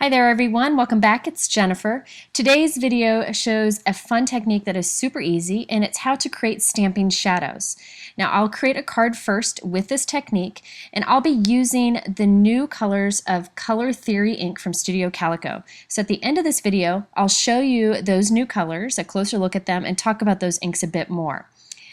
Hi there everyone, welcome back. It's Jennifer. Today's video shows a fun technique that is super easy, and it's how to create stamping shadows. Now I'll create a card first with this technique, and I'll be using the new colors of Color Theory ink from Studio Calico. So at the end of this video, I'll show you those new colors, a closer look at them, and talk about those inks a bit more.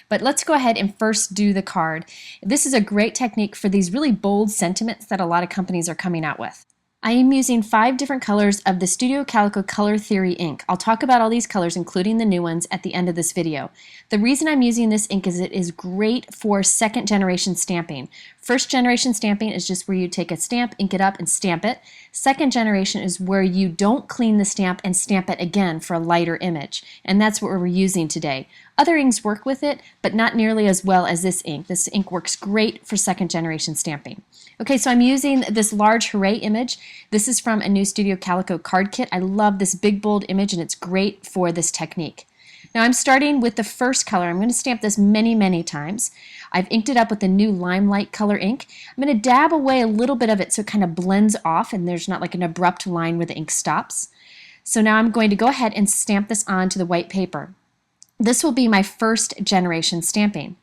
But let's go ahead and first do the card. This is a great technique for these really bold sentiments that a lot of companies are coming out with. I am using 5 different colors of the Studio Calico Color Theory ink. I'll talk about all these colors, including the new ones, at the end of this video. The reason I'm using this ink is it is great for second generation stamping. First generation stamping is just where you take a stamp, ink it up, and stamp it. Second generation is where you don't clean the stamp and stamp it again for a lighter image. And that's what we're using today. Other inks work with it, but not nearly as well as this ink. This ink works great for second generation stamping. Okay, so I'm using this large Hooray image. This is from a new Studio Calico card kit. I love this big bold image, and it's great for this technique. Now I'm starting with the first color. I'm going to stamp this many times. I've inked it up with the new Limelight color ink. I'm going to dab away a little bit of it so it kind of blends off and there's not like an abrupt line where the ink stops. So now I'm going to go ahead and stamp this onto the white paper. This will be my first generation stamping.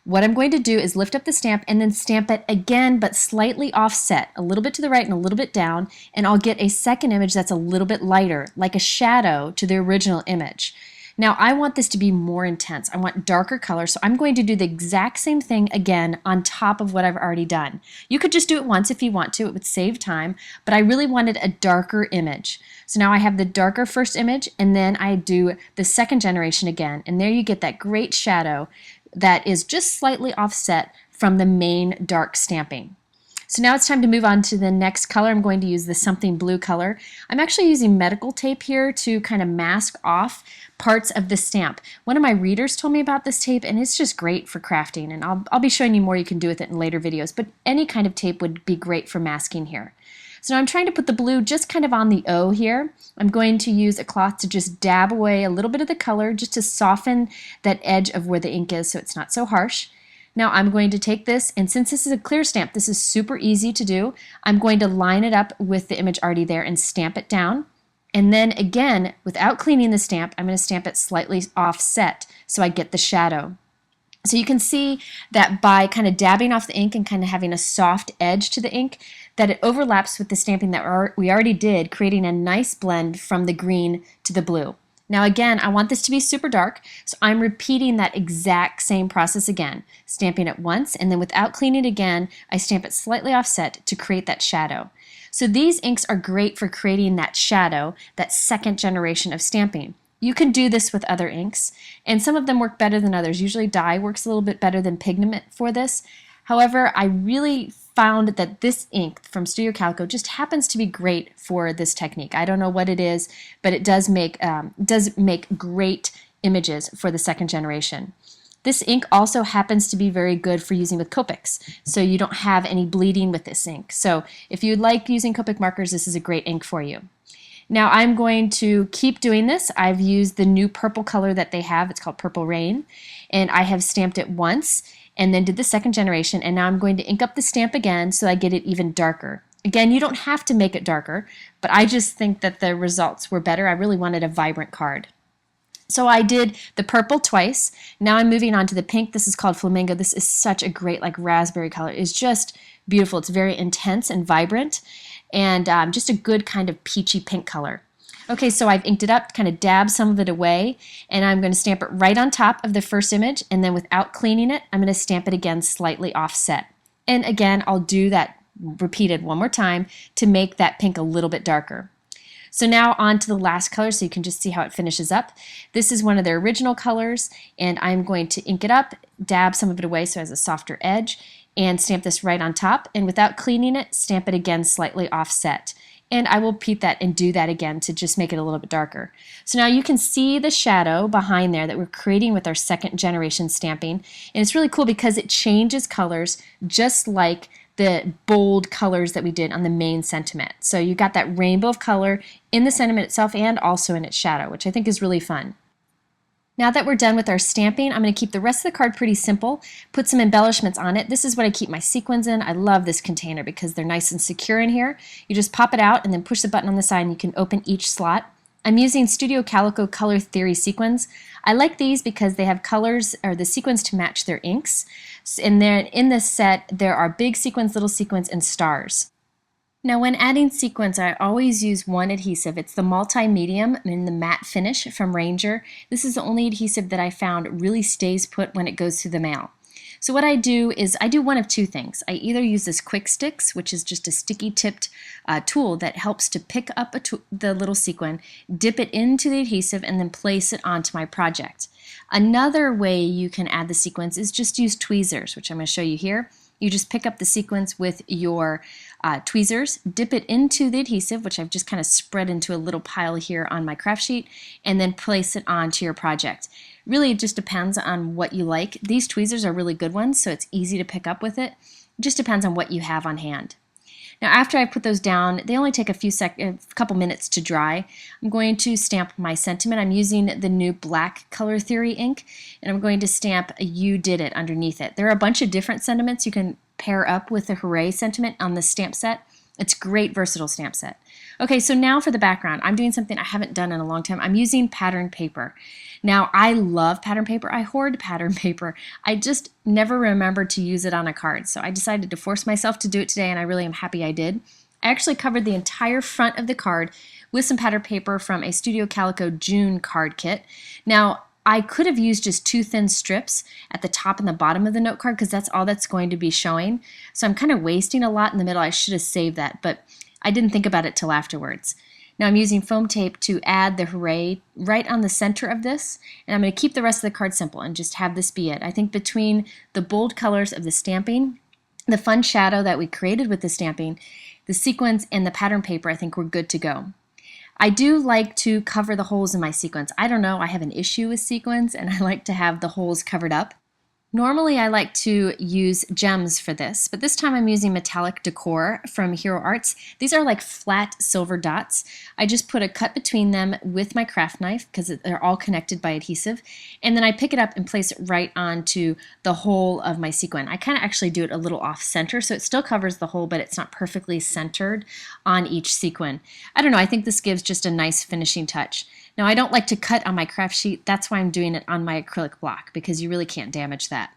What I'm going to do is lift up the stamp and then stamp it again, but slightly offset, a little bit to the right and a little bit down, and I'll get a second image that's a little bit lighter, like a shadow to the original image. Now I want this to be more intense. I want darker color, so I'm going to do the exact same thing again on top of what I've already done. You could just do it once if you want to, it would save time, but I really wanted a darker image. So now I have the darker first image, and then I do the second generation again, and there you get that great shadow that is just slightly offset from the main dark stamping. So now it's time to move on to the next color. I'm going to use the something blue color. I'm actually using medical tape here to kind of mask off parts of the stamp. One of my readers told me about this tape, and it's just great for crafting, and I'll be showing you more you can do with it in later videos, but any kind of tape would be great for masking here. So now I'm trying to put the blue just kind of on the O here. I'm going to use a cloth to just dab away a little bit of the color just to soften that edge of where the ink is so it's not so harsh. Now I'm going to take this, and since this is a clear stamp, this is super easy to do. I'm going to line it up with the image already there and stamp it down. And then again, without cleaning the stamp, I'm going to stamp it slightly offset so I get the shadow. So you can see that by kind of dabbing off the ink and kind of having a soft edge to the ink, that it overlaps with the stamping that we already did, creating a nice blend from the green to the blue. Now again, I want this to be super dark, so I'm repeating that exact same process again, stamping it once, and then without cleaning it again, I stamp it slightly offset to create that shadow. So these inks are great for creating that shadow, that second generation of stamping. You can do this with other inks, and some of them work better than others. Usually dye works a little bit better than pigment for this. However, I really found that this ink from Studio Calico just happens to be great for this technique. I don't know what it is, but it does make great images for the second generation. This ink also happens to be very good for using with Copics, so you don't have any bleeding with this ink. So if you like using Copic markers, this is a great ink for you. Now I'm going to keep doing this. I've used the new purple color that they have. It's called Purple Rain, and I have stamped it once and then did the second generation, and now I'm going to ink up the stamp again so I get it even darker. Again, you don't have to make it darker, but I just think that the results were better. I really wanted a vibrant card. So I did the purple twice. Now I'm moving on to the pink. This is called Flamingo. This is such a great like raspberry color. It's just beautiful. It's very intense and vibrant, and just a good kind of peachy pink color. Okay, so I've inked it up, kind of dabbed some of it away, and I'm going to stamp it right on top of the first image, and then without cleaning it, I'm going to stamp it again slightly offset. And again, I'll do that repeated one more time to make that pink a little bit darker. So now on to the last color so you can just see how it finishes up. This is one of their original colors, and I'm going to ink it up, dab some of it away so it has a softer edge, and stamp this right on top, and without cleaning it, stamp it again slightly offset. And I will repeat that and do that again to just make it a little bit darker. So now you can see the shadow behind there that we're creating with our second generation stamping. And it's really cool because it changes colors just like the bold colors that we did on the main sentiment. So you got that rainbow of color in the sentiment itself and also in its shadow, which I think is really fun. Now that we're done with our stamping, I'm going to keep the rest of the card pretty simple, put some embellishments on it. This is what I keep my sequins in. I love this container because they're nice and secure in here. You just pop it out and then push the button on the side and you can open each slot. I'm using Studio Calico Color Theory sequins. I like these because they have colors or the sequins to match their inks. And then in this set, there are big sequins, little sequins, and stars. Now when adding sequins, I always use one adhesive. It's the multi-medium in the matte finish from Ranger. This is the only adhesive that I found really stays put when it goes through the mail. So what I do is I do one of two things. I either use this Quick Sticks, which is just a sticky tipped tool that helps to pick up the little sequin, dip it into the adhesive, and then place it onto my project. Another way you can add the sequins is just use tweezers, which I'm going to show you here. You just pick up the sequins with your tweezers, dip it into the adhesive, which I've just kind of spread into a little pile here on my craft sheet, and then place it onto your project. Really, it just depends on what you like. These tweezers are really good ones, so it's easy to pick up with it. It just depends on what you have on hand. Now after I put those down, they only take a couple minutes to dry. I'm going to stamp my sentiment. I'm using the new black Color Theory ink, and I'm going to stamp "You Did It" underneath it. There are a bunch of different sentiments you can pair up with the Hooray sentiment on this stamp set. It's a great versatile stamp set. Okay, so now for the background. I'm doing something I haven't done in a long time. I'm using pattern paper. Now, I love pattern paper. I hoard pattern paper. I just never remembered to use it on a card, so I decided to force myself to do it today, and I really am happy I did. I actually covered the entire front of the card with some pattern paper from a Studio Calico June card kit. Now, I could have used just two thin strips at the top and the bottom of the note card because that's all that's going to be showing. So I'm kind of wasting a lot in the middle. I should have saved that, but I didn't think about it till afterwards. Now I'm using foam tape to add the Hooray right on the center of this, and I'm going to keep the rest of the card simple and just have this be it. I think between the bold colors of the stamping, the fun shadow that we created with the stamping, the sequins, and the pattern paper, I think we're good to go. I do like to cover the holes in my sequins. I don't know, I have an issue with sequins and I like to have the holes covered up. Normally I like to use gems for this, but this time I'm using metallic decor from Hero Arts. These are like flat silver dots. I just put a cut between them with my craft knife because they're all connected by adhesive, and then I pick it up and place it right onto the hole of my sequin. I kind of actually do it a little off center, so it still covers the hole, but it's not perfectly centered on each sequin. I don't know, I think this gives just a nice finishing touch. Now I don't like to cut on my craft sheet, that's why I'm doing it on my acrylic block because you really can't damage that.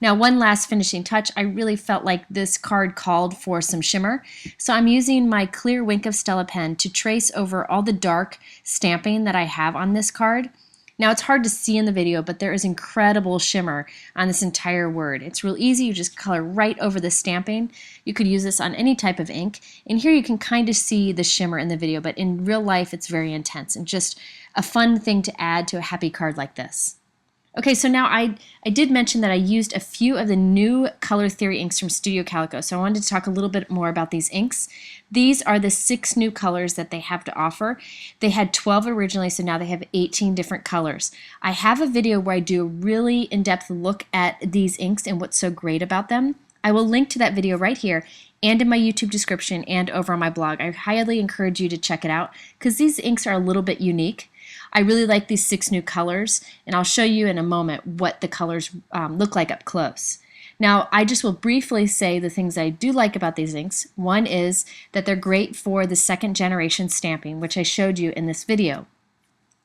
Now one last finishing touch, I really felt like this card called for some shimmer, so I'm using my clear Wink of Stella pen to trace over all the dark stamping that I have on this card. Now it's hard to see in the video, but there is incredible shimmer on this entire word. It's real easy, you just color right over the stamping. You could use this on any type of ink, and here you can kind of see the shimmer in the video, but in real life it's very intense and just a fun thing to add to a happy card like this. Okay, so now I did mention that I used a few of the new Color Theory inks from Studio Calico, so I wanted to talk a little bit more about these inks. These are the 6 new colors that they have to offer. They had 12 originally, so now they have 18 different colors. I have a video where I do a really in-depth look at these inks and what's so great about them. I will link to that video right here and in my YouTube description and over on my blog. I highly encourage you to check it out because these inks are a little bit unique. I really like these 6 new colors, and I'll show you in a moment what the colors look like up close. Now, I just will briefly say the things I do like about these inks. One is that they're great for the 2nd generation stamping, which I showed you in this video.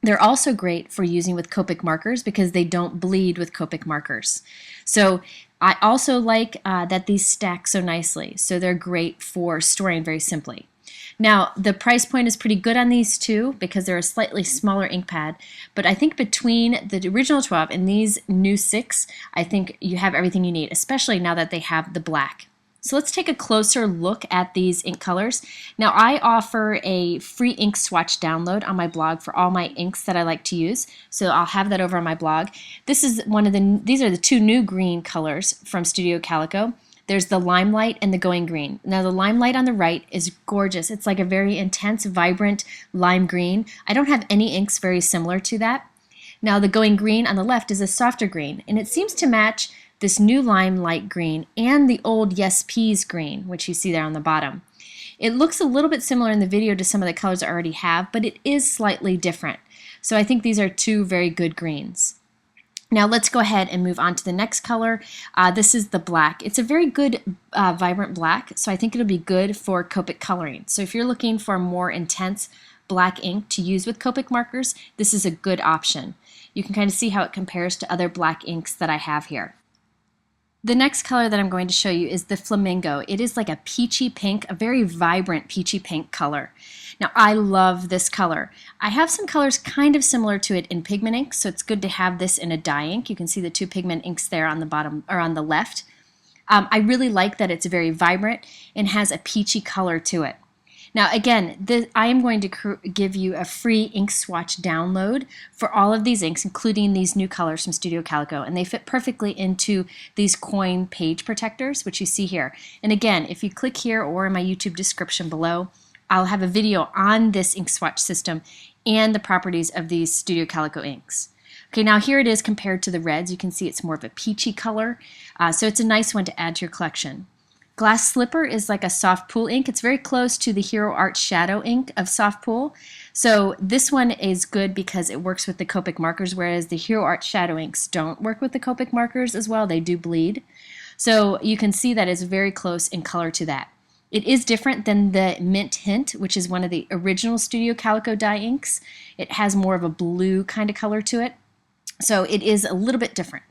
They're also great for using with Copic markers because they don't bleed with Copic markers. So I also like that these stack so nicely, so they're great for storing very simply. Now, the price point is pretty good on these too because they're a slightly smaller ink pad, but I think between the original 12 and these new 6, I think you have everything you need, especially now that they have the black. So let's take a closer look at these ink colors. Now, I offer a free ink swatch download on my blog for all my inks that I like to use, so I'll have that over on my blog. These are the 2 new green colors from Studio Calico. There's the Limelight and the Going Green. Now the Limelight on the right is gorgeous. It's like a very intense, vibrant lime green. I don't have any inks very similar to that. Now the Going Green on the left is a softer green, and it seems to match this new Limelight green and the old Yes Peas green, which you see there on the bottom. It looks a little bit similar in the video to some of the colors I already have, but it is slightly different. So I think these are two very good greens. Now let's go ahead and move on to the next color. This is the black. It's a very good vibrant black, so I think it'll be good for Copic coloring. So if you're looking for a more intense black ink to use with Copic markers, this is a good option. You can kind of see how it compares to other black inks that I have here. The next color that I'm going to show you is the Flamingo. It is like a peachy pink, a very vibrant peachy pink color. Now I love this color. I have some colors kind of similar to it in pigment ink, so it's good to have this in a dye ink. You can see the two pigment inks there on the bottom or on the left. I really like that it's very vibrant and has a peachy color to it. Now again, I am going to give you a free ink swatch download for all of these inks, including these new colors from Studio Calico, and they fit perfectly into these coin page protectors, which you see here. And again, if you click here or in my YouTube description below, I'll have a video on this ink swatch system and the properties of these Studio Calico inks. Okay, now here it is compared to the reds. You can see it's more of a peachy color, so it's a nice one to add to your collection. Glass Slipper is like a soft pool ink. It's very close to the Hero Art Shadow ink of soft pool. So this one is good because it works with the Copic markers, whereas the Hero Art Shadow inks don't work with the Copic markers as well. They do bleed. So you can see that it's very close in color to that. It is different than the Mint Hint, which is one of the original Studio Calico dye inks. It has more of a blue kind of color to it. So it is a little bit different.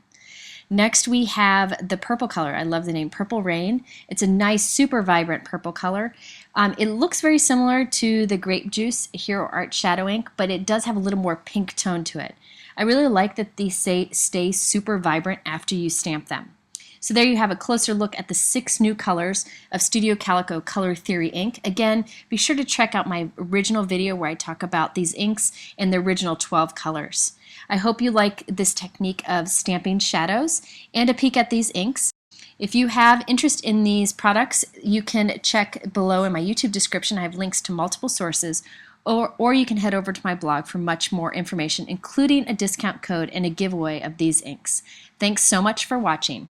Next we have the purple color. I love the name Purple Rain. It's a nice, super vibrant purple color. It looks very similar to the Grape Juice Hero Art Shadow ink, but it does have a little more pink tone to it. I really like that these stay super vibrant after you stamp them. So there you have a closer look at the 6 new colors of Studio Calico Color Theory ink. Again, be sure to check out my original video where I talk about these inks and the original 12 colors. I hope you like this technique of stamping shadows and a peek at these inks. If you have interest in these products, you can check below in my YouTube description. I have links to multiple sources, or you can head over to my blog for much more information, including a discount code and a giveaway of these inks. Thanks so much for watching.